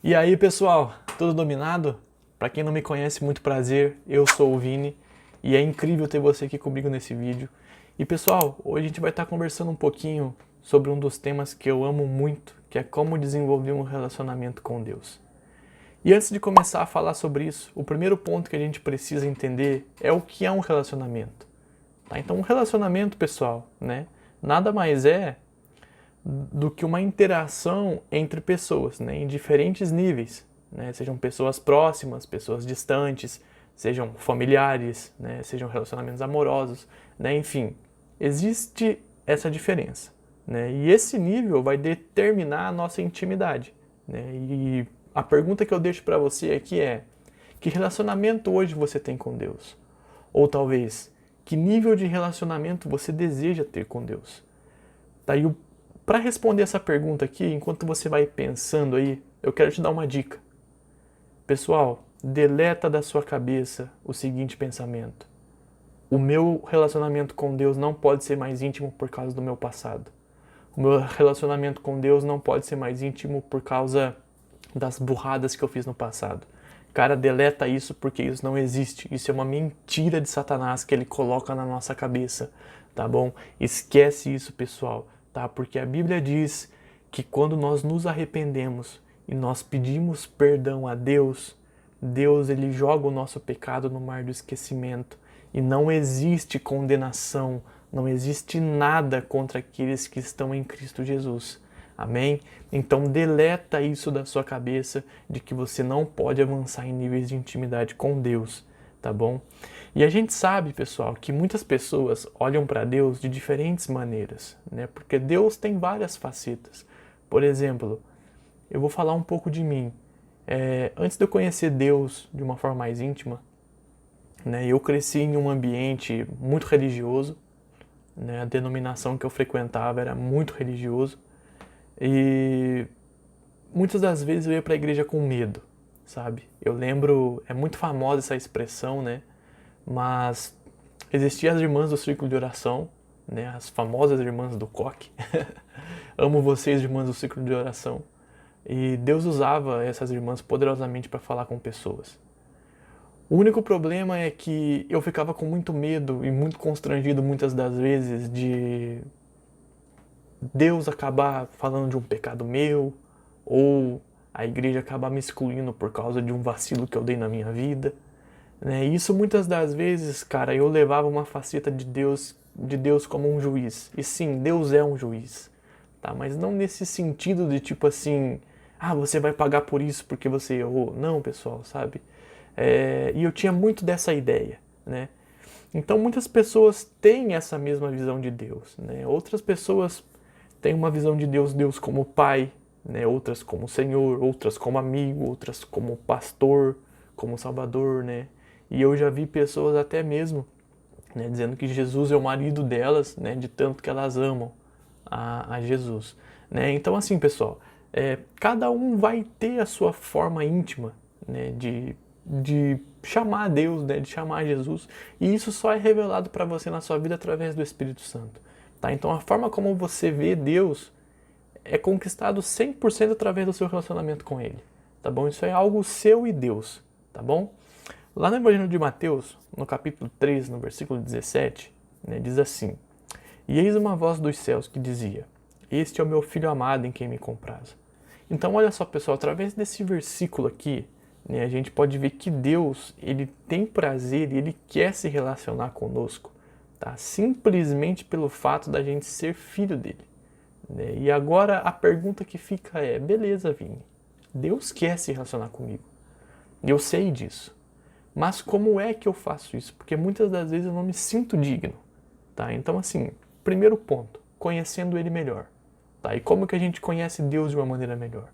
E aí, pessoal, tudo dominado? Para quem não me conhece, muito prazer, eu sou o Vini e é incrível ter você aqui comigo nesse vídeo. E pessoal, hoje a gente vai estar conversando um pouquinho sobre um dos temas que eu amo muito, que é como desenvolver um relacionamento com Deus. E antes de começar a falar sobre isso, o primeiro ponto que a gente precisa entender é o que é um relacionamento. Tá? Então, um relacionamento, pessoal, né, nada mais é do que uma interação entre pessoas, né, em diferentes níveis, né, sejam pessoas próximas, pessoas distantes, sejam familiares, né, sejam relacionamentos amorosos, né, enfim, existe essa diferença, né, e esse nível vai determinar a nossa intimidade, né, e a pergunta que eu deixo para você aqui é: que relacionamento hoje você tem com Deus? Ou talvez, que nível de relacionamento você deseja ter com Deus? Daí, para responder essa pergunta aqui, enquanto você vai pensando aí, eu quero te dar uma dica. Pessoal, deleta da sua cabeça o seguinte pensamento: o meu relacionamento com Deus não pode ser mais íntimo por causa do meu passado. O meu relacionamento com Deus não pode ser mais íntimo por causa das burradas que eu fiz no passado. Cara, deleta isso porque isso não existe. Isso é uma mentira de Satanás que ele coloca na nossa cabeça, tá bom? Esquece isso, pessoal, tá? Porque a Bíblia diz que quando nós nos arrependemos e nós pedimos perdão a Deus, Deus ele joga o nosso pecado no mar do esquecimento e não existe condenação, não existe nada contra aqueles que estão em Cristo Jesus. Amém? Então deleta isso da sua cabeça de que você não pode avançar em níveis de intimidade com Deus, tá bom? E a gente sabe, pessoal, que muitas pessoas olham para Deus de diferentes maneiras, né? Porque Deus tem várias facetas. Por exemplo, eu vou falar um pouco de mim. Antes de eu conhecer Deus de uma forma mais íntima, né, eu cresci em um ambiente muito religioso, né? A denominação que eu frequentava era muito religioso. E muitas das vezes eu ia para a igreja com medo, sabe? Eu lembro, é muito famosa essa expressão, né? Mas existiam as irmãs do círculo de oração, né? As famosas irmãs do coque. Amo vocês, irmãs do círculo de oração. E Deus usava essas irmãs poderosamente para falar com pessoas. O único problema é que eu ficava com muito medo e muito constrangido muitas das vezes de Deus acabar falando de um pecado meu, ou a igreja acabar me excluindo por causa de um vacilo que eu dei na minha vida, né? E isso muitas das vezes, cara, eu levava uma faceta de Deus como um juiz. E sim, Deus é um juiz, tá? Mas não nesse sentido de tipo assim, ah, você vai pagar por isso porque você errou. Não, pessoal, sabe? E eu tinha muito dessa ideia, né? Então muitas pessoas têm essa mesma visão de Deus, né? Outras pessoas têm uma visão de Deus, Deus como pai, né? Outras como Senhor, outras como amigo, outras como pastor, como Salvador, né? E eu já vi pessoas até mesmo, né, dizendo que Jesus é o marido delas, né, de tanto que elas amam a Jesus, né? Então assim, pessoal, cada um vai ter a sua forma íntima, né, de chamar a Deus, né, de chamar a Jesus, e isso só é revelado para você na sua vida através do Espírito Santo, tá? Então a forma como você vê Deus é conquistado 100% através do seu relacionamento com Ele, tá bom? Isso é algo seu e Deus, tá bom? Lá no Evangelho de Mateus, no capítulo 3, no versículo 17, né, diz assim: E eis uma voz dos céus que dizia: Este é o meu Filho amado em quem me compraz. Então olha só, pessoal, através desse versículo aqui, né, a gente pode ver que Deus, ele tem prazer e ele quer se relacionar conosco, tá? Simplesmente pelo fato da gente ser filho dele, né? E agora a pergunta que fica é: beleza, Vini, Deus quer se relacionar comigo, eu sei disso, mas como é que eu faço isso? Porque muitas das vezes eu não me sinto digno, tá? Então assim, primeiro ponto, conhecendo ele melhor, tá? E como que a gente conhece Deus de uma maneira melhor?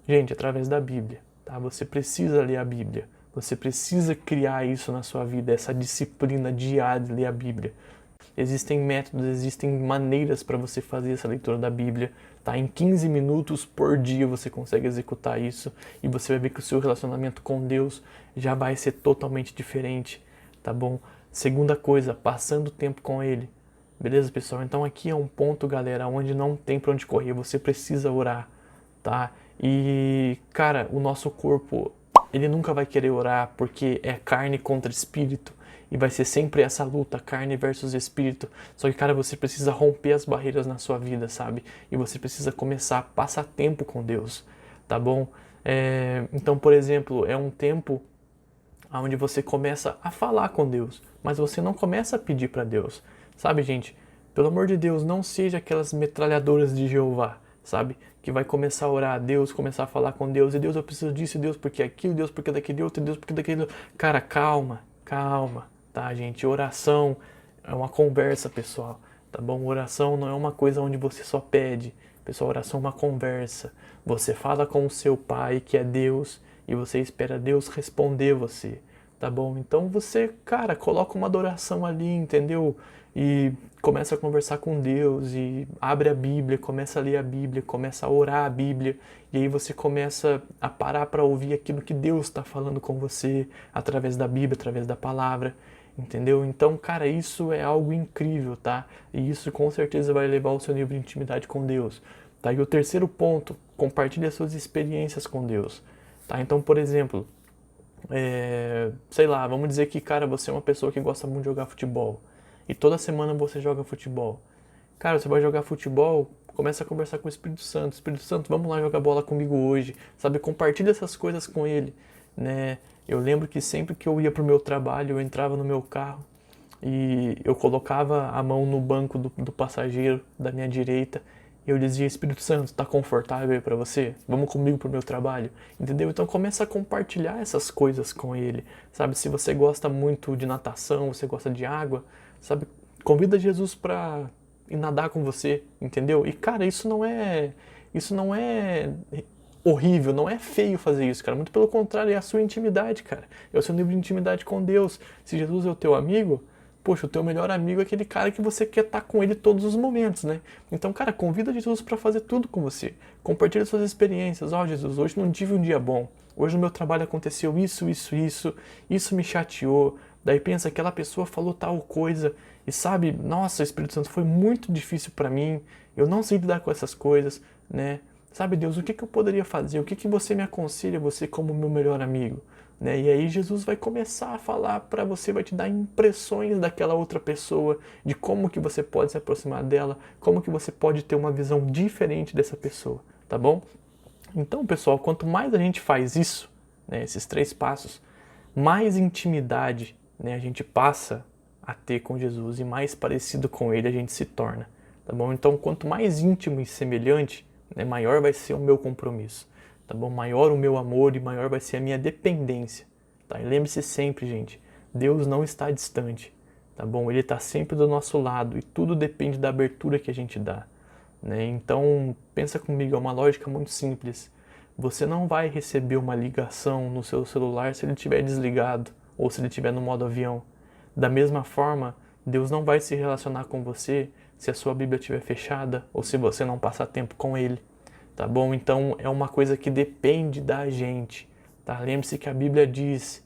Gente, através da Bíblia, tá? Você precisa ler a Bíblia. Você precisa criar isso na sua vida, essa disciplina diária de ler a Bíblia. Existem métodos, existem maneiras para você fazer essa leitura da Bíblia, tá? Em 15 minutos por dia você consegue executar isso e você vai ver que o seu relacionamento com Deus já vai ser totalmente diferente, tá bom? Segunda coisa, passando tempo com Ele. Beleza, pessoal? Então aqui é um ponto, galera, onde não tem para onde correr. Você precisa orar, tá? E, cara, o nosso corpo, ele nunca vai querer orar porque é carne contra espírito. E vai ser sempre essa luta, carne versus espírito. Só que, cara, você precisa romper as barreiras na sua vida, sabe? E você precisa começar a passar tempo com Deus, tá bom? Então, por exemplo, é um tempo onde você começa a falar com Deus, mas você não começa a pedir para Deus. Sabe, gente? Pelo amor de Deus, não seja aquelas metralhadoras de Jeová, sabe? Que vai começar a orar a Deus, começar a falar com Deus, e Deus, eu preciso disso, Deus, porque aquilo, Deus, porque daquele outro, Deus, porque daquele outro. Cara, calma, calma, tá, gente? Oração é uma conversa, pessoal, tá bom? Oração não é uma coisa onde você só pede. Pessoal, oração é uma conversa. Você fala com o seu Pai, que é Deus, e você espera Deus responder você, tá bom? Então você, cara, coloca uma adoração ali, entendeu? E começa a conversar com Deus e abre a Bíblia, começa a ler a Bíblia, começa a orar a Bíblia, e aí você começa a parar para ouvir aquilo que Deus está falando com você através da Bíblia, através da palavra, entendeu? Então, cara, isso é algo incrível, tá? E isso com certeza vai elevar o seu nível de intimidade com Deus, tá? E o terceiro ponto, compartilhe as suas experiências com Deus, tá? Então, por exemplo, sei lá, vamos dizer que, cara, você é uma pessoa que gosta muito de jogar futebol e toda semana você joga futebol. Cara, você vai jogar futebol, começa a conversar com o Espírito Santo. Espírito Santo, vamos lá jogar bola comigo hoje, sabe? Compartilha essas coisas com ele, né? Eu lembro que sempre que eu ia pro meu trabalho, eu entrava no meu carro e eu colocava a mão no banco do passageiro da minha direita e eu dizia, Espírito Santo, tá confortável aí pra você? Vamos comigo pro meu trabalho, entendeu? Então começa a compartilhar essas coisas com ele, sabe? Se você gosta muito de natação, você gosta de água, sabe? Convida Jesus pra ir nadar com você, entendeu? E cara, isso não é horrível, não é feio fazer isso, cara. Muito pelo contrário, é a sua intimidade, cara. É o seu nível de intimidade com Deus. Se Jesus é o teu amigo, poxa, o teu melhor amigo é aquele cara que você quer estar com ele todos os momentos, né? Então, cara, convida Jesus para fazer tudo com você. Compartilha suas experiências. Ó, Jesus, hoje não tive um dia bom. Hoje no meu trabalho aconteceu isso, isso, isso. Isso me chateou. Daí pensa, aquela pessoa falou tal coisa. E sabe, nossa, Espírito Santo, foi muito difícil para mim. Eu não sei lidar com essas coisas, né? Sabe, Deus, o que eu poderia fazer? O que você me aconselha, você como meu melhor amigo? Né? E aí Jesus vai começar a falar para você, vai te dar impressões daquela outra pessoa, de como que você pode se aproximar dela, como que você pode ter uma visão diferente dessa pessoa, tá bom? Então, pessoal, quanto mais a gente faz isso, né, esses 3 passos, mais intimidade, né, a gente passa a ter com Jesus e mais parecido com Ele a gente se torna, tá bom? Então, quanto mais íntimo e semelhante, né, maior vai ser o meu compromisso, tá bom? Maior o meu amor e maior vai ser a minha dependência, tá? E lembre-se sempre, gente, Deus não está distante, tá bom? Ele está sempre do nosso lado e tudo depende da abertura que a gente dá, né? Então, pensa comigo, é uma lógica muito simples. Você não vai receber uma ligação no seu celular se ele estiver desligado ou se ele estiver no modo avião. Da mesma forma, Deus não vai se relacionar com você se a sua Bíblia estiver fechada ou se você não passar tempo com Ele, tá bom? Então é uma coisa que depende da gente, tá? Lembre-se que a Bíblia diz,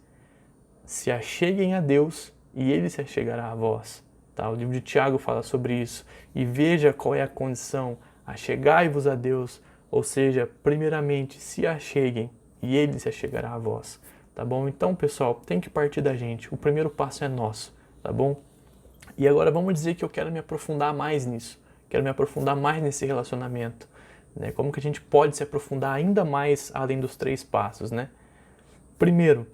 se acheguem a Deus e Ele se achegará a vós, tá? O livro de Tiago fala sobre isso. E veja qual é a condição, achegai-vos a Deus, ou seja, primeiramente se acheguem e Ele se achegará a vós, tá bom? Então, pessoal, tem que partir da gente, o primeiro passo é nosso, tá bom? E agora vamos dizer que eu quero me aprofundar mais nisso, quero me aprofundar mais nesse relacionamento, né? Como que a gente pode se aprofundar ainda mais além dos 3 passos, né? Primeiro,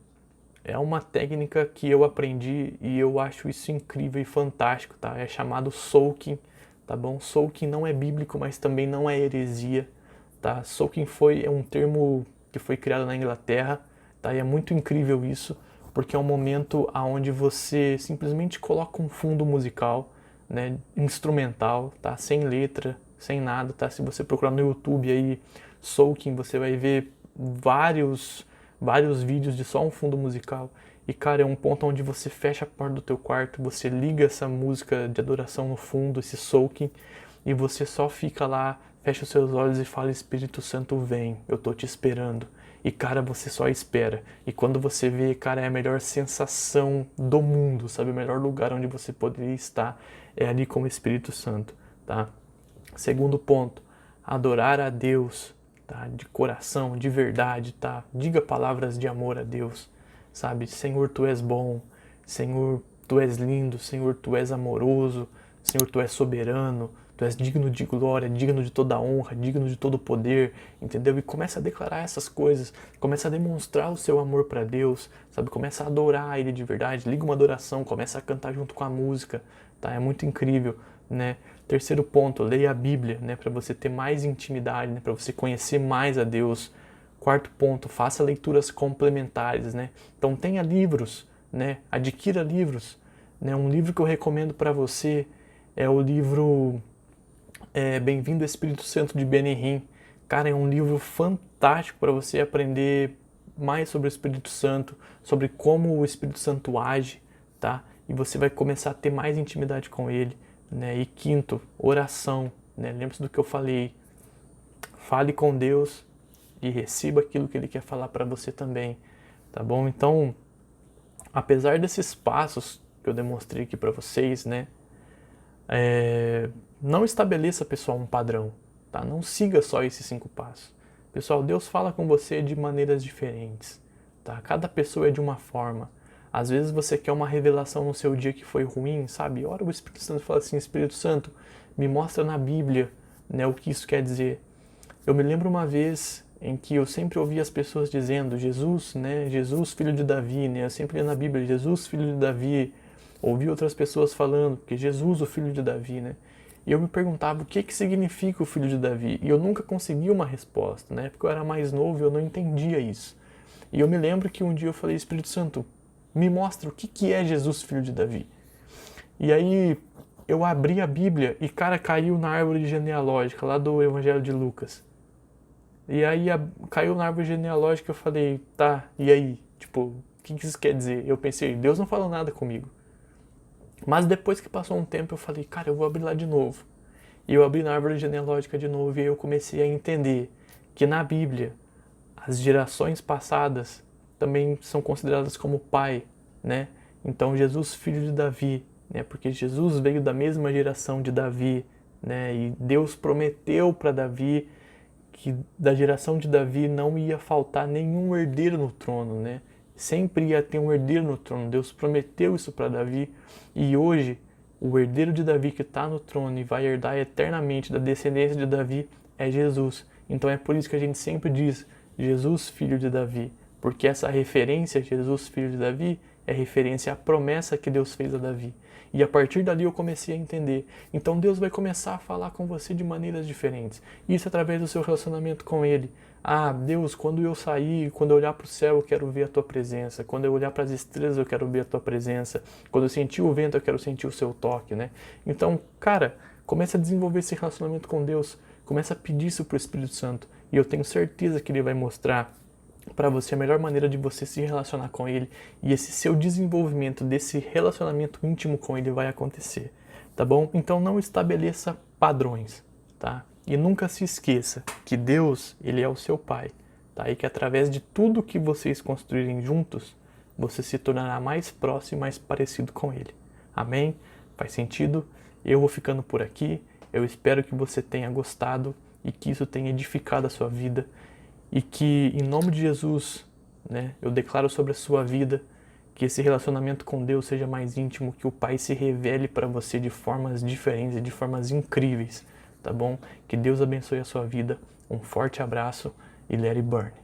é uma técnica que eu aprendi e eu acho isso incrível e fantástico, tá? É chamado soaking, tá bom? Soaking não é bíblico, mas também não é heresia, tá? Soaking é um termo que foi criado na Inglaterra, tá? E é muito incrível isso, porque é um momento onde você simplesmente coloca um fundo musical, né, instrumental, tá, sem letra, sem nada, tá? Se você procurar no YouTube aí, soaking, você vai ver vários vídeos de só um fundo musical. E cara, é um ponto onde você fecha a porta do teu quarto, você liga essa música de adoração no fundo, esse soaking, e você só fica lá, fecha os seus olhos e fala, Espírito Santo, vem, eu tô te esperando. E cara, você só espera. E quando você vê, cara, é a melhor sensação do mundo, sabe? O melhor lugar onde você poderia estar é ali com o Espírito Santo, tá? Segundo ponto, adorar a Deus, tá? De coração, de verdade, tá? Diga palavras de amor a Deus, sabe? Senhor, Tu és bom. Senhor, Tu és lindo. Senhor, Tu és amoroso. Senhor, Tu és soberano. Tu és digno de glória, digno de toda honra, digno de todo poder, entendeu? E começa a declarar essas coisas, começa a demonstrar o seu amor para Deus, sabe? Começa a adorar Ele de verdade, liga uma adoração, começa a cantar junto com a música, tá? É muito incrível, né? Terceiro ponto, leia a Bíblia, né? Para você ter mais intimidade, né? Para você conhecer mais a Deus. Quarto ponto, faça leituras complementares, né? Então tenha livros, né? Adquira livros, né? Um livro que eu recomendo para você é o livro Bem-vindo ao Espírito Santo de Benny Hinn. Cara, é um livro fantástico para você aprender mais sobre o Espírito Santo, sobre como o Espírito Santo age, tá? E você vai começar a ter mais intimidade com ele, né? E quinto, oração, né? Lembre-se do que eu falei. Fale com Deus e receba aquilo que Ele quer falar para você também, tá bom? Então, apesar desses passos que eu demonstrei aqui para vocês, né? Não estabeleça, pessoal, um padrão, tá? Não siga só esses 5 passos. Pessoal, Deus fala com você de maneiras diferentes, tá? Cada pessoa é de uma forma. Às vezes você quer uma revelação no seu dia que foi ruim, sabe? Ora o Espírito Santo fala assim, Espírito Santo, me mostra na Bíblia, né, o que isso quer dizer. Eu me lembro uma vez em que eu sempre ouvia as pessoas dizendo, Jesus, né, Jesus, filho de Davi, né? Eu sempre lia na Bíblia, Jesus, filho de Davi. Ouvi outras pessoas falando que Jesus, o filho de Davi, né? E eu me perguntava o que significa o filho de Davi. E eu nunca conseguia uma resposta, né? Porque eu era mais novo e eu não entendia isso. E eu me lembro que um dia eu falei, Espírito Santo, me mostra o que é Jesus, filho de Davi. E aí eu abri a Bíblia e, cara, caiu na árvore genealógica lá do Evangelho de Lucas. E aí caiu na árvore genealógica e eu falei, tá, e aí? Tipo, o que isso quer dizer? Eu pensei, Deus não falou nada comigo. Mas depois que passou um tempo eu falei, cara, eu vou abrir lá de novo. E eu abri na árvore genealógica de novo e aí eu comecei a entender que na Bíblia as gerações passadas também são consideradas como pai, né? Então Jesus, filho de Davi, né? Porque Jesus veio da mesma geração de Davi, né? E Deus prometeu para Davi que da geração de Davi não ia faltar nenhum herdeiro no trono, né? Sempre ia ter um herdeiro no trono. Deus prometeu isso para Davi e hoje o herdeiro de Davi que está no trono e vai herdar eternamente da descendência de Davi é Jesus. Então é por isso que a gente sempre diz Jesus, filho de Davi, porque essa referência, Jesus, filho de Davi, é referência à promessa que Deus fez a Davi. E a partir dali eu comecei a entender. Então Deus vai começar a falar com você de maneiras diferentes. Isso através do seu relacionamento com Ele. Ah, Deus, quando eu sair, quando eu olhar para o céu, eu quero ver a Tua presença. Quando eu olhar para as estrelas, eu quero ver a Tua presença. Quando eu sentir o vento, eu quero sentir o Seu toque, né? Então, cara, comece a desenvolver esse relacionamento com Deus. Comece a pedir isso para o Espírito Santo. E eu tenho certeza que Ele vai mostrar para você a melhor maneira de você se relacionar com Ele. E esse seu desenvolvimento desse relacionamento íntimo com Ele vai acontecer, tá bom? Então não estabeleça padrões, tá? E nunca se esqueça que Deus, Ele é o seu Pai, tá? E que através de tudo que vocês construírem juntos, você se tornará mais próximo e mais parecido com Ele. Amém? Faz sentido? Eu vou ficando por aqui. Eu espero que você tenha gostado e que isso tenha edificado a sua vida. E que, em nome de Jesus, né, eu declaro sobre a sua vida que esse relacionamento com Deus seja mais íntimo, que o Pai se revele para você de formas diferentes e de formas incríveis, tá bom? Que Deus abençoe a sua vida. Um forte abraço e let it burn.